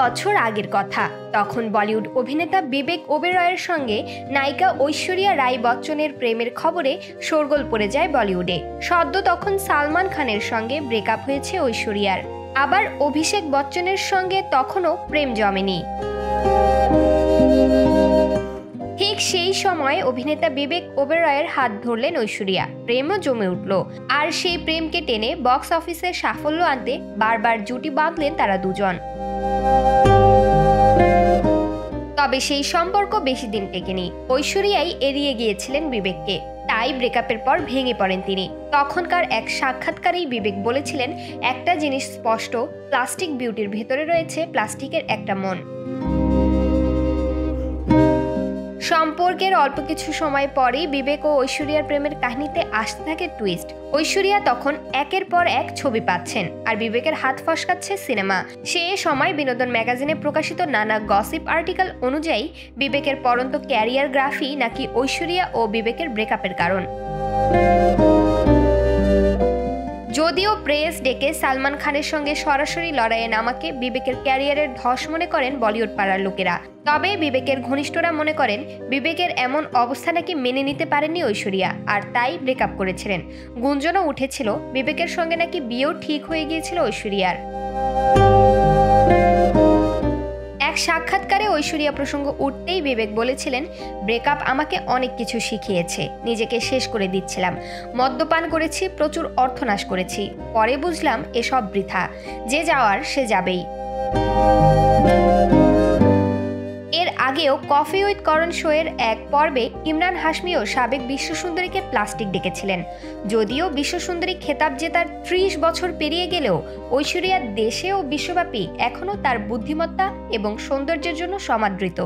বছর আগের কথা। তখন বলিউড অভিনেতা বিবেক ওবেরয়ের সঙ্গে নায়িকা ঐশ্বরিয়া রায় বচ্চনের প্রেমের খবরে শোরগোল পড়ে যায় বলিউডে। সদ্য তখন সালমান খানের সঙ্গে ব্রেকআপ হয়েছে ঐশ্বরিয়ার। আবার অভিষেক বচ্চনের সঙ্গে তখনও প্রেম জমেনি। ঠিক সেই সময় অভিনেতা বিবেক ওবেরয়ের হাত ধরলেন ঐশ্বরিয়া, প্রেমও জমে উঠল। আর সেই প্রেমকে টেনে বক্স অফিসে সাফল্য আনতে বারবার জুটি বাঁধলেন তারা দুজন। তবে সেই সম্পর্ক বেশি দিন টেকেনি। ঐশ্বরিয়াই এড়িয়ে গিয়েছিলেন বিবেককে, তাই ব্রেকআপের পর ভেঙে পড়েন তিনি। তখনকার এক সাক্ষাৎকারেই বিবেক বলেছিলেন, একটা জিনিস স্পষ্ট, প্লাস্টিক বিউটির ভেতরে রয়েছে প্লাস্টিকের একটা মন। সম্পর্কের অল্প কিছু সময় পরেই বিবেক ও ঐশ্বরিয়ার প্রেমের কাহিনীতে আসতে থাকে টুইস্ট। ঐশ্বরিয়া তখন একের পর এক ছবি পাচ্ছেন, আর বিবেকের হাত ফসকাচ্ছে সিনেমা। সে সময় বিনোদন ম্যাগাজিনে প্রকাশিত নানা গসিপ আর্টিকেল অনুযায়ী বিবেকের পরন্ত ক্যারিয়ার গ্রাফি নাকি ঐশ্বরিয়া ও বিবেকের ব্রেকআপের কারণ। যদিও প্রেস ডেকে সালমান খানের সঙ্গে সরাসরি লড়াইয়ে নামাকে বিবেকের ক্যারিয়ারের ধস মনে করেন বলিউড পাড়ার লোকেরা, তবে বিবেকের ঘনিষ্ঠরা মনে করেন বিবেকের এমন অবস্থা নাকি মেনে নিতে পারেননি ঐশ্বরিয়া, আর তাই ব্রেকআপ করেছিলেন। গুঞ্জনও উঠেছিল বিবেকের সঙ্গে নাকি বিয়েও ঠিক হয়ে গিয়েছিল ঐশ্বরিয়ার। এক সাক্ষাৎকারে ঐশ্বরিয়া প্রসঙ্গ উঠতেই বিবেক বলেছিলেন, ব্রেকআপ আমাকে অনেক কিছু শিখিয়েছে, নিজেকে শেষ করে দিচ্ছিলাম, মদ্যপান করেছি, প্রচুর অর্থনাশ করেছি, পরে বুঝলাম এসব বৃথা, যে যাওয়ার সে যাবেই। এর আগেও কফি উইথ করণ শোয়ের এক পর্বে ইমরান হাশমিও সাবেক বিশ্বসুন্দরীকে প্লাস্টিক ডেকেছিলেন। যদিও বিশ্বসুন্দরী খেতাব জেতার 30 বছর পেরিয়ে গেলেও ঐশ্বরিয়া দেশে ও বিশ্বব্যাপী এখনও তার বুদ্ধিমত্তা এবং সৌন্দর্যের জন্য সমাদৃত।